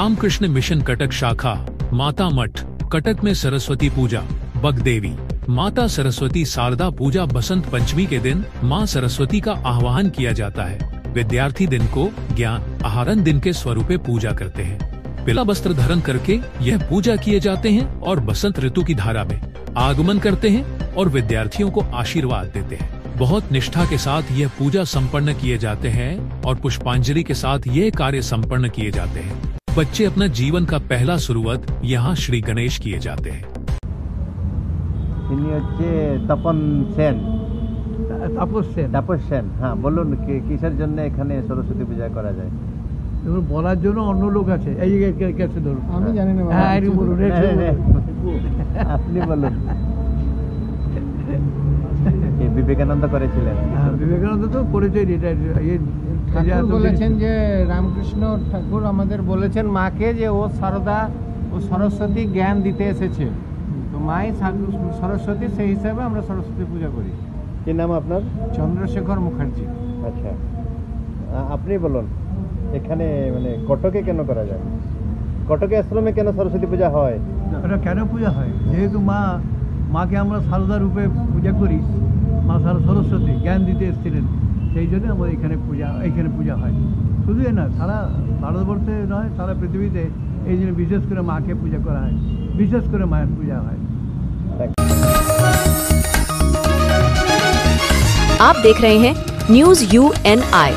Ramakrishna mission Cuttack शाखा माता मठ कटक में सरस्वती पूजा बगदेवी माता सरस्वती शारदा पूजा बसंत पंचमी के दिन मां सरस्वती का आह्वान किया जाता है। विद्यार्थी दिन को ज्ञान आहरण दिन के स्वरूपे पूजा करते हैं। पीला वस्त्र धारण करके यह पूजा किए जाते हैं और बसंत ऋतु की धारा में आगमन करते हैं और विद्यार्थियों को आशीर्वाद देते हैं। बहुत निष्ठा के साथ यह पूजा संपन्न किए जाते हैं और पुष्पांजलि के साथ यह कार्य संपन्न किए जाते हैं। बच्चे अपना जीवन का पहला शुरुआत यहाँ श्री गणेश किए जाते हैं। তপন সেন তাপস সেন হ্যাঁ বলুন কিসের জন্য এখানে সরস্বতী পূজা করা যায়? দেখুন বলার জন্য অন্য লোক আছে, এই কাছে ধরুন আমি জানি না। হ্যাঁ বলুন, আপনি বলুন। বিবেকানন্দ করেছিলেন? হ্যাঁ বিবেকানন্দ তো করেছেন। এটা বলেছেন যে রামকৃষ্ণ ঠাকুর আমাদের বলেছেন মাকে যে ও সারদা ও সরস্বতী জ্ঞান দিতে এসেছে, তো মাই সরস্বতী, সেই হিসাবে আমরা সরস্বতী পূজা করি। কি নাম আপনার? চন্দ্রশেখর মুখার্জি। আচ্ছা, আপনি বলুন এখানে মানে কটকে কেন করা যায়? কটকে আশ্রমে কেন সরস্বতী পূজা হয়? এটা কেন পূজা হয়? যেহেতু মাকে আমরা সারদা রূপে পূজা করি, মা সরস্বতী জ্ঞান দিতে এসেছিলেন, সেই জন্য আমাদের এখানে পূজা হয়। শুধু না, সারা ভারতবর্ষে নয়, সারা পৃথিবীতে এই জন্য বিশেষ করে মাকে পূজা করা হয়, বিশেষ করে মায়ের পূজা হয়। आप देख रहे हैं न्यूज़ UNI।